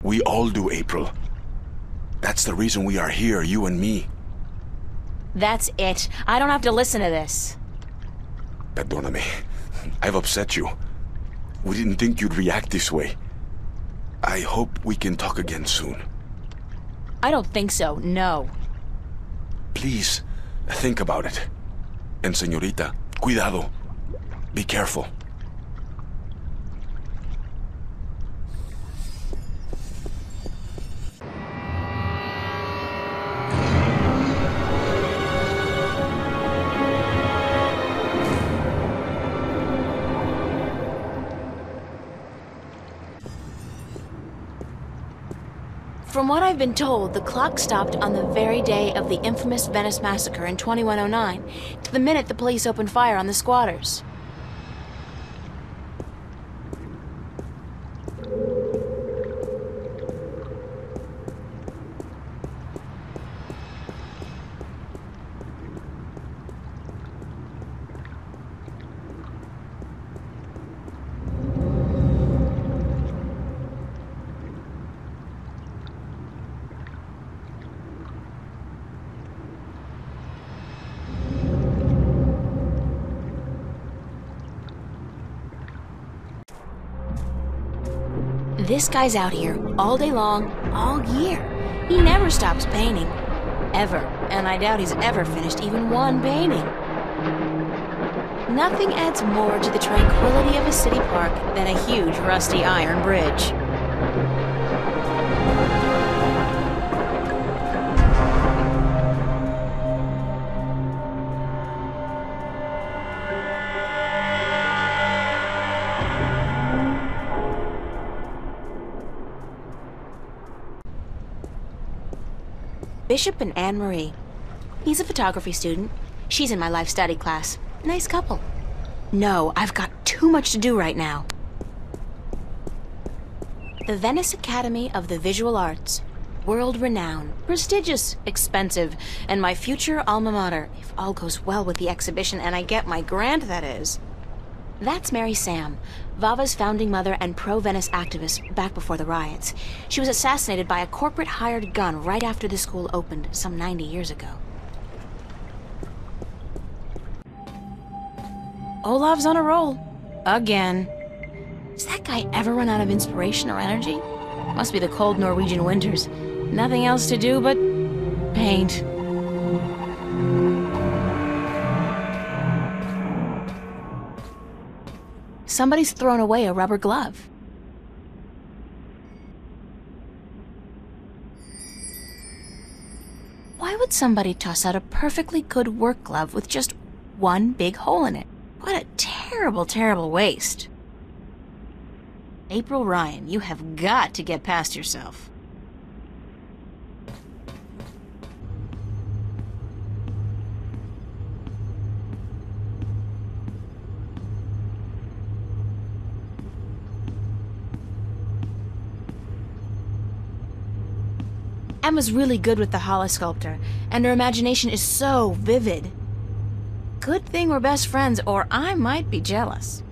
We all do, April. That's the reason we are here, you and me. That's it. I don't have to listen to this. Perdóname. I've upset you. We didn't think you'd react this way. I hope we can talk again soon. I don't think so, no. Please, think about it. And señorita, cuidado. Be careful. From what I've been told, the clock stopped on the very day of the infamous Venice massacre in 2109, to the minute the police opened fire on the squatters. This guy's out here all day long, all year. He never stops painting. Ever. And I doubt he's ever finished even one painting. Nothing adds more to the tranquility of a city park than a huge rusty iron bridge. Bishop and Anne-Marie. He's a photography student. She's in my life study class. Nice couple. No, I've got too much to do right now. The Venice Academy of the Visual Arts. World-renowned, prestigious, expensive, and my future alma mater, if all goes well with the exhibition and I get my grant, that is. That's Mary Sam, Vava's founding mother and pro-Venice activist back before the riots. She was assassinated by a corporate hired gun right after the school opened some 90 years ago. Olav's on a roll. Again. Does that guy ever run out of inspiration or energy? Must be the cold Norwegian winters. Nothing else to do but paint. Somebody's thrown away a rubber glove. Why would somebody toss out a perfectly good work glove with just one big hole in it? What a terrible, terrible waste. April Ryan, you have got to get past yourself. Emma's really good with the Hala sculptor, and her imagination is so vivid. Good thing we're best friends, or I might be jealous.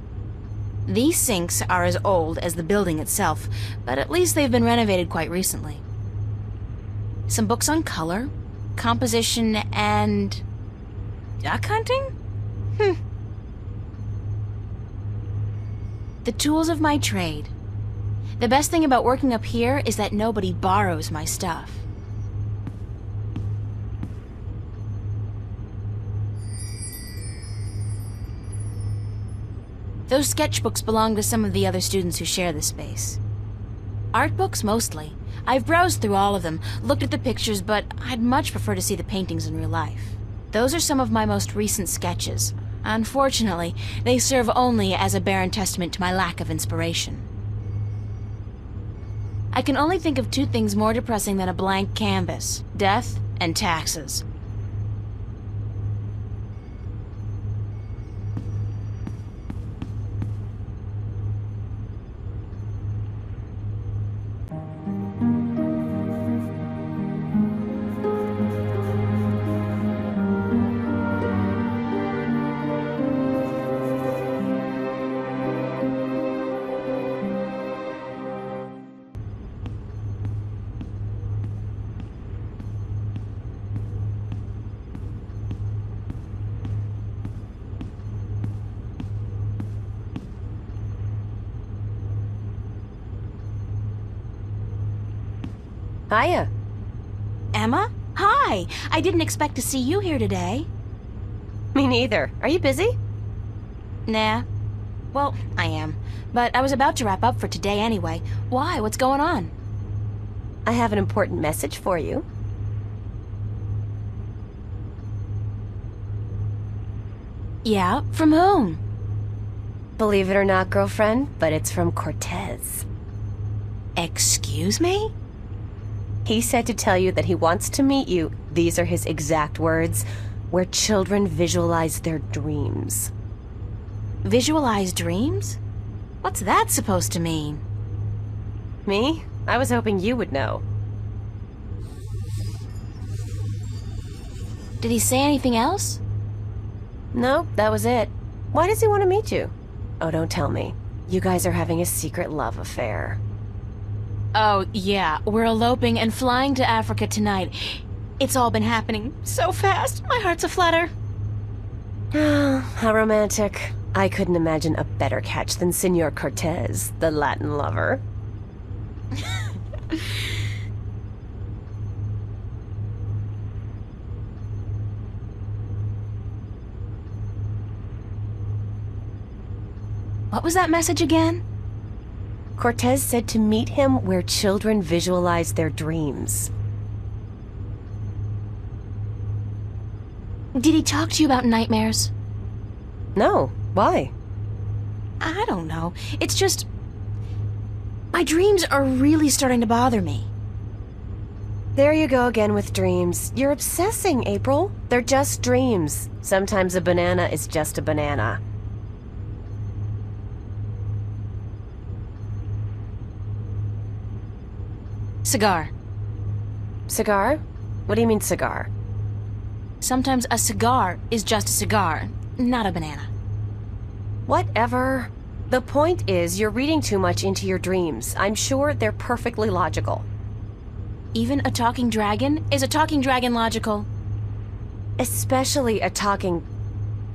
These sinks are as old as the building itself, but at least they've been renovated quite recently. Some books on color, composition, and duck hunting? The tools of my trade. The best thing about working up here is that nobody borrows my stuff. Those sketchbooks belong to some of the other students who share this space. Art books, mostly. I've browsed through all of them, looked at the pictures, but I'd much prefer to see the paintings in real life. Those are some of my most recent sketches. Unfortunately, they serve only as a barren testament to my lack of inspiration. I can only think of two things more depressing than a blank canvas: death and taxes. Hiya. Emma? Hi! I didn't expect to see you here today. Me neither. Are you busy? Nah. Well, I am. But I was about to wrap up for today anyway. Why? What's going on? I have an important message for you. Yeah? From whom? Believe it or not, girlfriend, but it's from Cortez. Excuse me? He said to tell you that he wants to meet you, these are his exact words, where children visualize their dreams. Visualize dreams? What's that supposed to mean? Me? I was hoping you would know. Did he say anything else? Nope, that was it. Why does he want to meet you? Oh, don't tell me. You guys are having a secret love affair. Oh, yeah. We're eloping and flying to Africa tonight. It's all been happening so fast. My heart's aflutter. How romantic. I couldn't imagine a better catch than Senor Cortez, the Latin lover. What was that message again? Cortez said to meet him where children visualize their dreams. Did he talk to you about nightmares? No. Why? I don't know. It's just... my dreams are really starting to bother me. There you go again with dreams. You're obsessing, April. They're just dreams. Sometimes a banana is just a banana. Cigar. Cigar? What do you mean cigar? Sometimes a cigar is just a cigar, not a banana. Whatever. The point is, you're reading too much into your dreams. I'm sure they're perfectly logical. Even a talking dragon? Is a talking dragon logical? Especially a talking...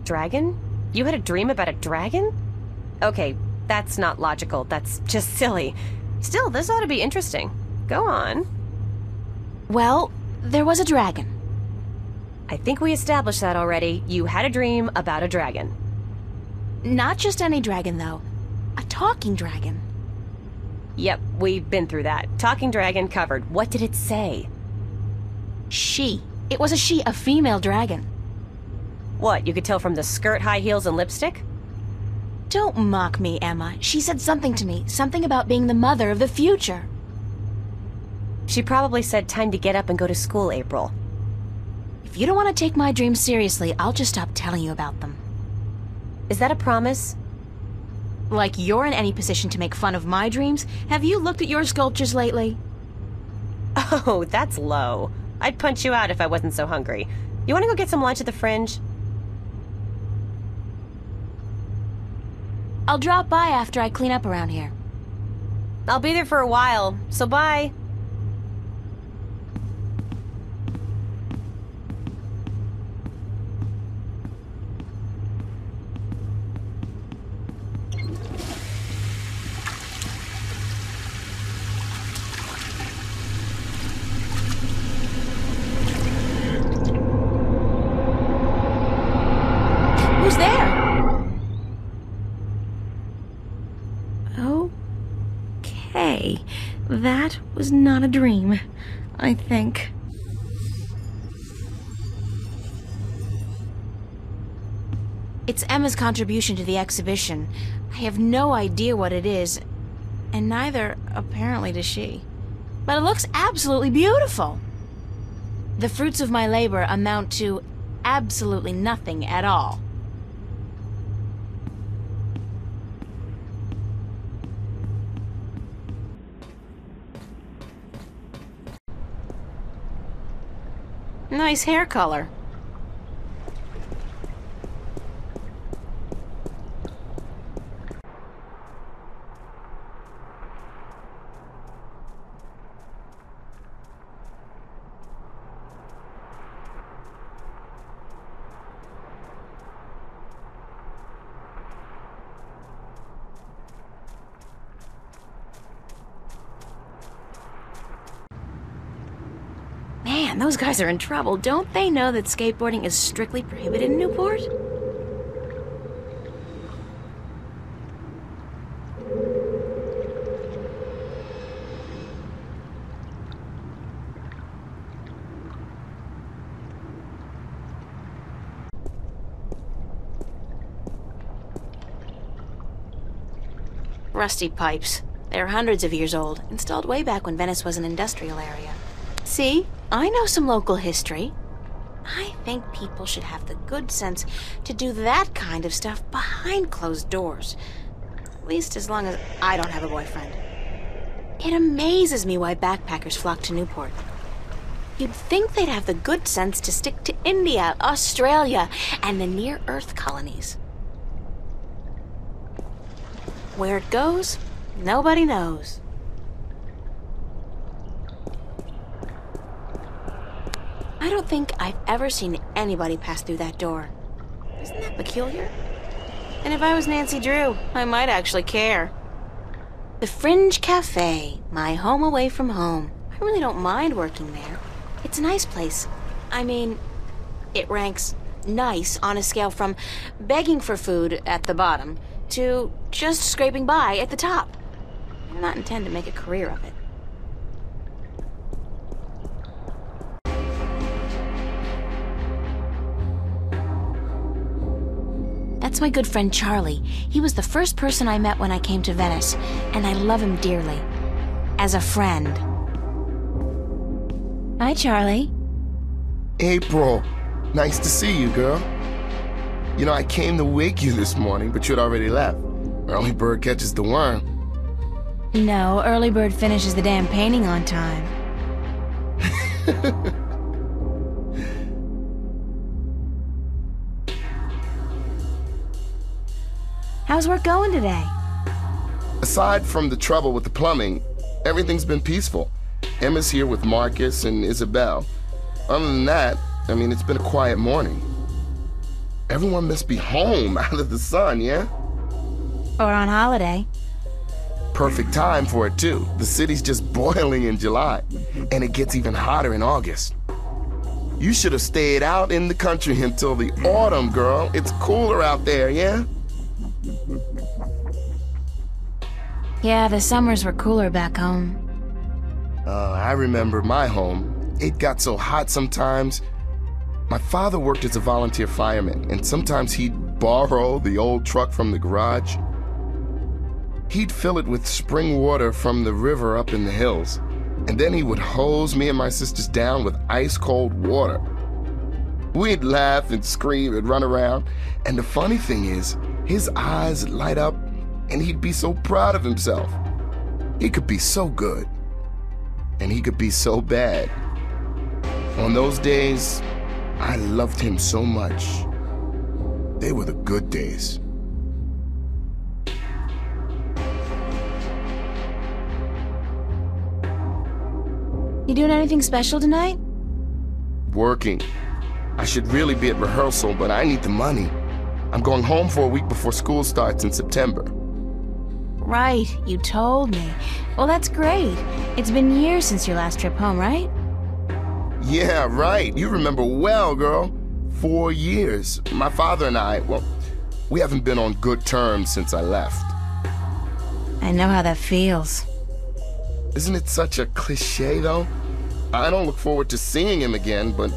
dragon? You had a dream about a dragon? Okay, that's not logical. That's just silly. Still, this ought to be interesting. Go on. Well, there was a dragon. I think we established that already. You had a dream about a dragon. Not just any dragon, though. A talking dragon. Yep, we've been through that. Talking dragon covered. What did it say? She. It was a she, a female dragon. What, you could tell from the skirt, high heels, and lipstick? Don't mock me, Emma. She said something to me. Something about being the mother of the future. She probably said time to get up and go to school, April. If you don't want to take my dreams seriously, I'll just stop telling you about them. Is that a promise? Like you're in any position to make fun of my dreams? Have you looked at your sculptures lately? Oh, that's low. I'd punch you out if I wasn't so hungry. You want to go get some lunch at the Fringe? I'll drop by after I clean up around here. I'll be there for a while, so bye. Who's there? Okay, that was not a dream, I think. It's Emma's contribution to the exhibition. I have no idea what it is, and neither, apparently, does she. But it looks absolutely beautiful. The fruits of my labor amount to absolutely nothing at all. Nice hair color. Man, those guys are in trouble. Don't they know that skateboarding is strictly prohibited in Newport? Rusty pipes. They're hundreds of years old, installed way back when Venice was an industrial area. See? I know some local history. I think people should have the good sense to do that kind of stuff behind closed doors. At least as long as I don't have a boyfriend. It amazes me why backpackers flock to Newport. You'd think they'd have the good sense to stick to India, Australia, and the near-Earth colonies. Where it goes, nobody knows. I don't think I've ever seen anybody pass through that door. Isn't that peculiar? And if I was Nancy Drew, I might actually care. The Fringe Cafe, my home away from home. I really don't mind working there. It's a nice place. I mean, it ranks nice on a scale from begging for food at the bottom to just scraping by at the top. I do not intend to make a career of it. That's my good friend Charlie. He was the first person I met when I came to Venice, and I love him dearly. As a friend. Hi, Charlie. April, nice to see you, girl. You know, I came to wake you this morning, but you'd already left. Early bird catches the worm. No, early bird finishes the damn painting on time. How's work going today? Aside from the trouble with the plumbing, everything's been peaceful. Emma's here with Marcus and Isabel. Other than that, I mean, it's been a quiet morning. Everyone must be home out of the sun, yeah? Or on holiday. Perfect time for it, too. The city's just boiling in July, and it gets even hotter in August. You should have stayed out in the country until the autumn, girl. It's cooler out there, yeah? Yeah, the summers were cooler back home. I remember my home. It got so hot sometimes. My father worked as a volunteer fireman, and sometimes he'd borrow the old truck from the garage. He'd fill it with spring water from the river up in the hills, and then he would hose me and my sisters down with ice-cold water. We'd laugh and scream and run around, and the funny thing is, his eyes would light up, and he'd be so proud of himself. He could be so good, and he could be so bad. On those days, I loved him so much. They were the good days. You doing anything special tonight? Working. I should really be at rehearsal, but I need the money. I'm going home for a week before school starts in September. Right, you told me. Well, that's great. It's been years since your last trip home, right? Yeah, right. You remember well, girl. 4 years. My father and I, well, we haven't been on good terms since I left. I know how that feels. Isn't it such a cliche, though? I don't look forward to seeing him again, but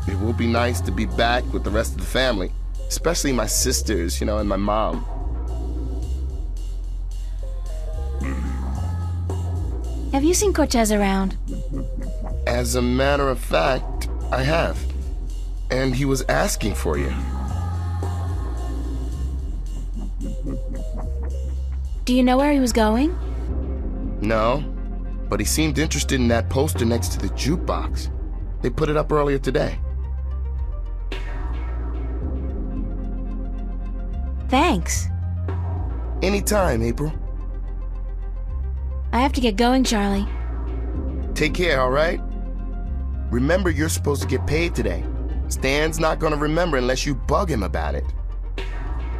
it will be nice to be back with the rest of the family. Especially my sisters, you know, and my mom. Have you seen Cortez around? As a matter of fact, I have. And he was asking for you. Do you know where he was going? No, but he seemed interested in that poster next to the jukebox. They put it up earlier today. Thanks. Anytime, April. I have to get going, Charlie. Take care, all right? Remember, you're supposed to get paid today. Stan's not gonna remember unless you bug him about it.